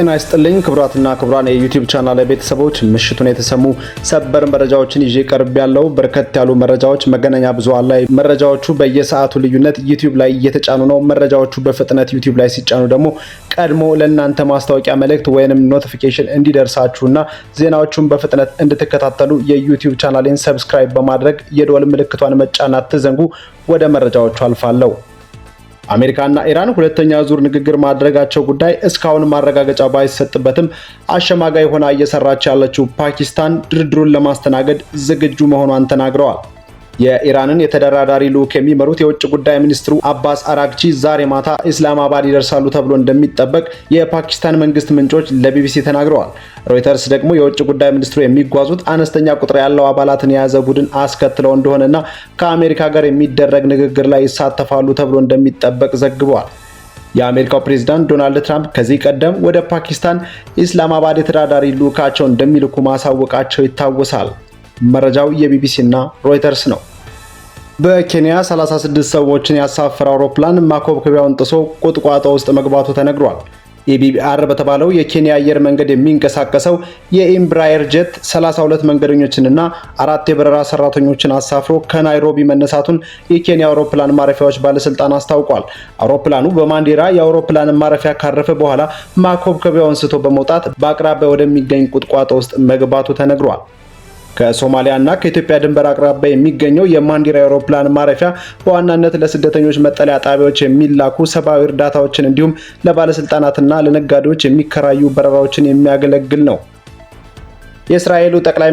ጤና ይስጥልኝ ክቡራትና ክቡራን የዩቲዩብ ቻናል ቤተሰቦች፣ ምሽቱን የተሰሙ ሰበር መረጃዎችን ይዤ ቀርብ ያለው በርከት ያሉ መረጃዎች መገናኛ ብዙሃን ላይ መረጃዎቹ በየሰዓቱ ልዩነት ዩቲዩብ ላይ እየተጫኑ ነው። መረጃዎቹ በፍጥነት ዩቲዩብ ላይ ሲጫኑ ደግሞ ቀድሞ ለእናንተ ማስታወቂያ መልእክት ወይንም ኖቲፊኬሽን እንዲደርሳችሁና ዜናዎቹን በፍጥነት እንድትከታተሉ የዩቲዩብ ቻናሌን ሰብስክራይብ በማድረግ የደወል ምልክቷን መጫን አትዘንጉ። ወደ መረጃዎቹ አልፋለሁ። አሜሪካና ኢራን ሁለተኛ ዙር ንግግር ማድረጋቸው ጉዳይ እስካሁን ማረጋገጫ ባይሰጥበትም አሸማጋይ ሆና እየሰራች ያለችው ፓኪስታን ድርድሩን ለማስተናገድ ዝግጁ መሆኗን ተናግረዋል። የኢራንን የተደራዳሪ ልዑክ የሚመሩት የውጭ ጉዳይ ሚኒስትሩ አባስ አራግቺ ዛሬ ማታ ኢስላማባድ ይደርሳሉ ተብሎ እንደሚጠበቅ የፓኪስታን መንግስት ምንጮች ለቢቢሲ ተናግረዋል። ሮይተርስ ደግሞ የውጭ ጉዳይ ሚኒስትሩ የሚጓዙት አነስተኛ ቁጥር ያለው አባላትን የያዘ ቡድን አስከትለው እንደሆነና ከአሜሪካ ጋር የሚደረግ ንግግር ላይ ይሳተፋሉ ተብሎ እንደሚጠበቅ ዘግበዋል። የአሜሪካው ፕሬዝዳንት ዶናልድ ትራምፕ ከዚህ ቀደም ወደ ፓኪስታን ኢስላማባድ የተደራዳሪ ልዑካቸው እንደሚልኩ ማሳወቃቸው ይታወሳል። መረጃው የቢቢሲ እና ሮይተርስ ነው። በኬንያ 36 ሰዎችን ያሳፈረ አውሮፕላን ማኮብኮቢያውን ጥሶ ቁጥቋጦ ውስጥ መግባቱ ተነግሯል። ኤቢአር በተባለው የኬንያ አየር መንገድ የሚንቀሳቀሰው የኤምብራየር ጄት 32 መንገደኞችንና 4 የበረራ ሰራተኞችን አሳፍሮ ከናይሮቢ መነሳቱን የኬንያ አውሮፕላን ማረፊያዎች ባለስልጣን አስታውቋል። አውሮፕላኑ በማንዴራ የአውሮፕላን ማረፊያ ካረፈ በኋላ ማኮብኮቢያውን ስቶ በመውጣት በአቅራቢያ ወደሚገኝ ቁጥቋጦ ውስጥ መግባቱ ተነግሯል። ከሶማሊያ እና ከኢትዮጵያ ድንበር አቅራቢያ የሚገኘው የማንዴራ አውሮፕላን ማረፊያ በዋናነት ለስደተኞች መጠለያ ጣቢያዎች የሚላኩ ሰብአዊ እርዳታዎችን እንዲሁም ለባለስልጣናትና ለነጋዴዎች የሚከራዩ በረራዎችን የሚያገለግል ነው። የእስራኤሉ ጠቅላይ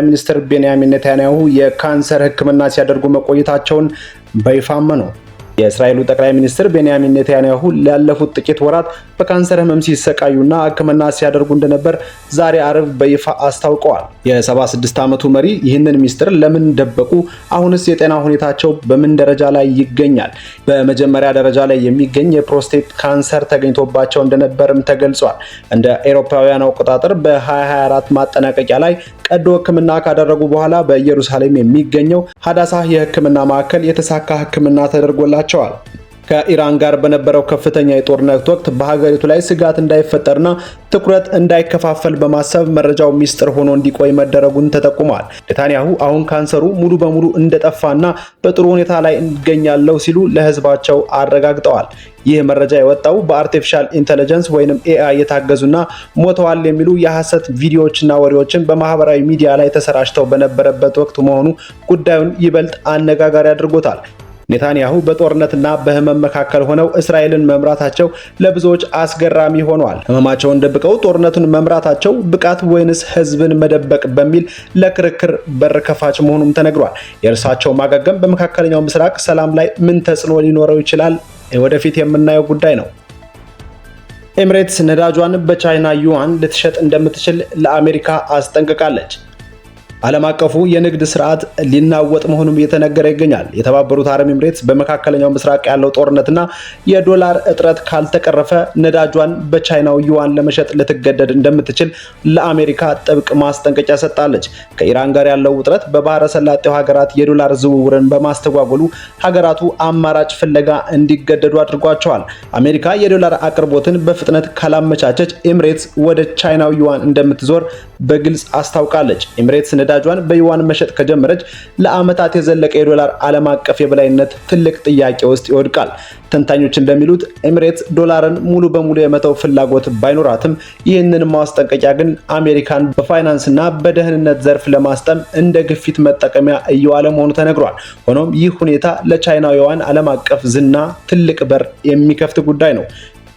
ሚኒስትር ቤንያሚን ኔታንያሁ የካንሰር ሕክምና ሲያደርጉ መቆየታቸውን በይፋ አመኑ። የእስራኤሉ ጠቅላይ ሚኒስትር ቤንያሚን ኔታንያሁ ላለፉት ጥቂት ወራት በካንሰር ህመም ሲሰቃዩና ሕክምና ሲያደርጉ እንደነበር ዛሬ አርብ በይፋ አስታውቀዋል። የ76 ዓመቱ መሪ ይህንን ሚስጥር ለምን ደበቁ? አሁንስ የጤና ሁኔታቸው በምን ደረጃ ላይ ይገኛል? በመጀመሪያ ደረጃ ላይ የሚገኝ የፕሮስቴት ካንሰር ተገኝቶባቸው እንደነበርም ተገልጿል። እንደ አውሮፓውያን አቆጣጠር በ2024 ማጠናቀቂያ ላይ ቀዶ ሕክምና ካደረጉ በኋላ በኢየሩሳሌም የሚገኘው ሀዳሳ የሕክምና ማዕከል የተሳካ ሕክምና ተደርጎላቸዋል። ከኢራን ጋር በነበረው ከፍተኛ የጦርነት ወቅት በሀገሪቱ ላይ ስጋት እንዳይፈጠርና ትኩረት እንዳይከፋፈል በማሰብ መረጃው ሚስጥር ሆኖ እንዲቆይ መደረጉን ተጠቁሟል። ኔታንያሁ አሁን ካንሰሩ ሙሉ በሙሉ እንደጠፋና በጥሩ ሁኔታ ላይ ይገኛሉ ሲሉ ለህዝባቸው አረጋግጠዋል። ይህ መረጃ የወጣው በአርቲፊሻል ኢንተለጀንስ ወይንም ኤአይ የታገዙና ሞተዋል የሚሉ የሐሰት ቪዲዮዎችና ወሬዎችን በማህበራዊ ሚዲያ ላይ ተሰራጭተው በነበረበት ወቅት መሆኑ ጉዳዩን ይበልጥ አነጋጋሪ አድርጎታል። ኔታንያሁ በጦርነትና በህመም መካከል ሆነው እስራኤልን መምራታቸው ለብዙዎች አስገራሚ ሆኗል። ህመማቸውን ደብቀው ጦርነቱን መምራታቸው ብቃት ወይንስ ህዝብን መደበቅ በሚል ለክርክር በር ከፋች መሆኑም ተነግሯል። የእርሳቸው ማገገም በመካከለኛው ምስራቅ ሰላም ላይ ምን ተጽዕኖ ሊኖረው ይችላል? ወደፊት የምናየው ጉዳይ ነው። ኤሚሬትስ ነዳጇን በቻይና ዩዋን ልትሸጥ እንደምትችል ለአሜሪካ አስጠንቅቃለች። ዓለም አቀፉ የንግድ ስርዓት ሊናወጥ መሆኑም እየተነገረ ይገኛል። የተባበሩት አረብ ኤሚሬትስ በመካከለኛው ምስራቅ ያለው ጦርነትና የዶላር እጥረት ካልተቀረፈ ነዳጇን በቻይናው ዩዋን ለመሸጥ ልትገደድ እንደምትችል ለአሜሪካ ጥብቅ ማስጠንቀቂያ ሰጥታለች። ከኢራን ጋር ያለው ውጥረት በባህረ ሰላጤው ሀገራት የዶላር ዝውውርን በማስተጓጎሉ ሀገራቱ አማራጭ ፍለጋ እንዲገደዱ አድርጓቸዋል። አሜሪካ የዶላር አቅርቦትን በፍጥነት ካላመቻቸች ኤሚሬትስ ወደ ቻይናው ዩዋን እንደምትዞር በግልጽ አስታውቃለች። ኤሚሬትስ ነዳጇን በዩዋን መሸጥ ከጀመረች ለዓመታት የዘለቀ የዶላር ዓለም አቀፍ የበላይነት ትልቅ ጥያቄ ውስጥ ይወድቃል። ተንታኞች እንደሚሉት ኤሚሬትስ ዶላርን ሙሉ በሙሉ የመተው ፍላጎት ባይኖራትም ይህንን ማስጠንቀቂያ ግን አሜሪካን በፋይናንስና በደህንነት ዘርፍ ለማስጠም እንደ ግፊት መጠቀሚያ እየዋለ መሆኑ ተነግሯል። ሆኖም ይህ ሁኔታ ለቻይናውያን ዓለም አቀፍ ዝና ትልቅ በር የሚከፍት ጉዳይ ነው።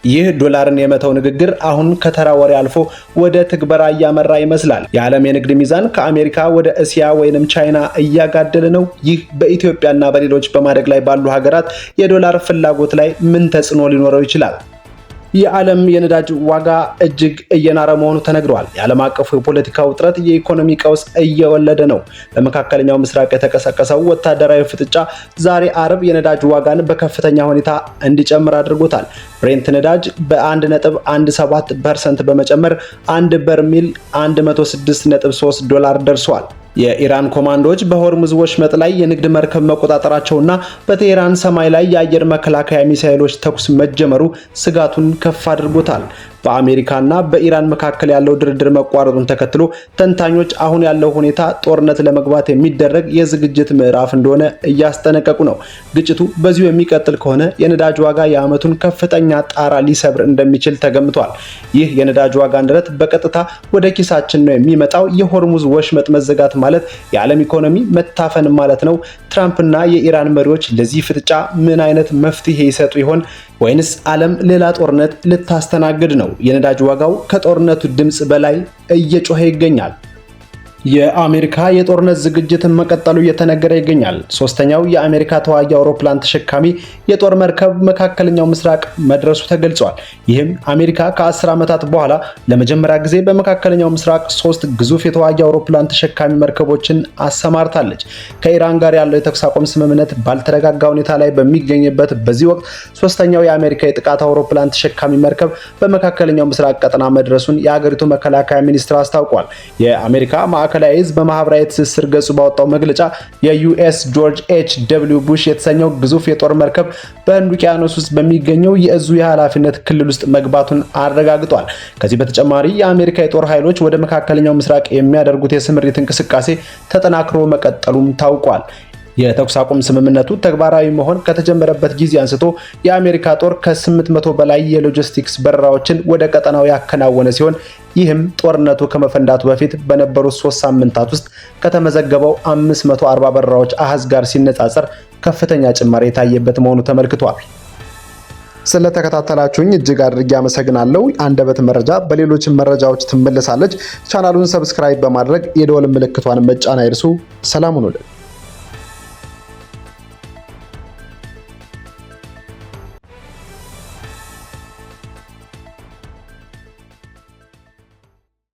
ይህ ዶላርን የመተው ንግግር አሁን ከተራ ወሬ አልፎ ወደ ትግበራ እያመራ ይመስላል። የዓለም የንግድ ሚዛን ከአሜሪካ ወደ እስያ ወይንም ቻይና እያጋደለ ነው። ይህ በኢትዮጵያና በሌሎች በማደግ ላይ ባሉ ሀገራት የዶላር ፍላጎት ላይ ምን ተጽዕኖ ሊኖረው ይችላል? የዓለም የነዳጅ ዋጋ እጅግ እየናረ መሆኑ ተነግሯል። የዓለም አቀፉ የፖለቲካ ውጥረት የኢኮኖሚ ቀውስ እየወለደ ነው። በመካከለኛው ምስራቅ የተቀሰቀሰው ወታደራዊ ፍጥጫ ዛሬ አርብ የነዳጅ ዋጋን በከፍተኛ ሁኔታ እንዲጨምር አድርጎታል። ብሬንት ነዳጅ በ1.17% በመጨመር 1 በርሜል $106.3 ደርሷል። የኢራን ኮማንዶዎች በሆርሙዝ ወሽመጥ ላይ የንግድ መርከብ መቆጣጠራቸውና በቴህራን ሰማይ ላይ የአየር መከላከያ ሚሳኤሎች ተኩስ መጀመሩ ስጋቱን ከፍ አድርጎታል። በአሜሪካና በኢራን መካከል ያለው ድርድር መቋረጡን ተከትሎ ተንታኞች አሁን ያለው ሁኔታ ጦርነት ለመግባት የሚደረግ የዝግጅት ምዕራፍ እንደሆነ እያስጠነቀቁ ነው። ግጭቱ በዚሁ የሚቀጥል ከሆነ የነዳጅ ዋጋ የዓመቱን ከፍተኛ ጣራ ሊሰብር እንደሚችል ተገምቷል። ይህ የነዳጅ ዋጋ ንረት በቀጥታ ወደ ኪሳችን ነው የሚመጣው። የሆርሙዝ ወሽመጥ መዘጋት ማለት የዓለም ኢኮኖሚ መታፈን ማለት ነው። ትራምፕና የኢራን መሪዎች ለዚህ ፍጥጫ ምን አይነት መፍትሄ ይሰጡ ይሆን? ወይንስ ዓለም ሌላ ጦርነት ልታስተናግድ ነው? የነዳጅ ዋጋው ከጦርነቱ ድምጽ በላይ እየጮኸ ይገኛል። የአሜሪካ የጦርነት ዝግጅትን መቀጠሉ እየተነገረ ይገኛል። ሶስተኛው የአሜሪካ ተዋጊ አውሮፕላን ተሸካሚ የጦር መርከብ መካከለኛው ምስራቅ መድረሱ ተገልጿል። ይህም አሜሪካ ከ10 ዓመታት በኋላ ለመጀመሪያ ጊዜ በመካከለኛው ምስራቅ 3 ግዙፍ የተዋጊ አውሮፕላን ተሸካሚ መርከቦችን አሰማርታለች። ከኢራን ጋር ያለው የተኩስ አቁም ስምምነት ባልተረጋጋ ሁኔታ ላይ በሚገኝበት በዚህ ወቅት ሶስተኛው የአሜሪካ የጥቃት አውሮፕላን ተሸካሚ መርከብ በመካከለኛው ምስራቅ ቀጠና መድረሱን የሀገሪቱ መከላከያ ሚኒስትር አስታውቋል። የአሜሪካ ማዕከላዊ ዕዝ በማህበራዊ ትስስር ገጹ ባወጣው መግለጫ የዩኤስ ጆርጅ ኤች.ደብሊው ቡሽ የተሰኘው ግዙፍ የጦር መርከብ በህንድ ውቅያኖስ ውስጥ በሚገኘው የእዙ የኃላፊነት ክልል ውስጥ መግባቱን አረጋግጧል። ከዚህ በተጨማሪ የአሜሪካ የጦር ኃይሎች ወደ መካከለኛው ምስራቅ የሚያደርጉት የስምሪት እንቅስቃሴ ተጠናክሮ መቀጠሉም ታውቋል። የተኩስ አቁም ስምምነቱ ተግባራዊ መሆን ከተጀመረበት ጊዜ አንስቶ የአሜሪካ ጦር ከ800 በላይ የሎጂስቲክስ በረራዎችን ወደ ቀጠናው ያከናወነ ሲሆን ይህም ጦርነቱ ከመፈንዳቱ በፊት በነበሩት 3 ሳምንታት ውስጥ ከተመዘገበው 540 በረራዎች አሃዝ ጋር ሲነጻጸር ከፍተኛ ጭማሪ የታየበት መሆኑ ተመልክቷል። ስለተከታተላችሁኝ እጅግ አድርጌ አመሰግናለሁ። አንደበት መረጃ በሌሎች መረጃዎች ትመለሳለች። ቻናሉን ሰብስክራይብ በማድረግ የደወል ምልክቷን መጫን አይርሱ። ሰላም ሁኑልን።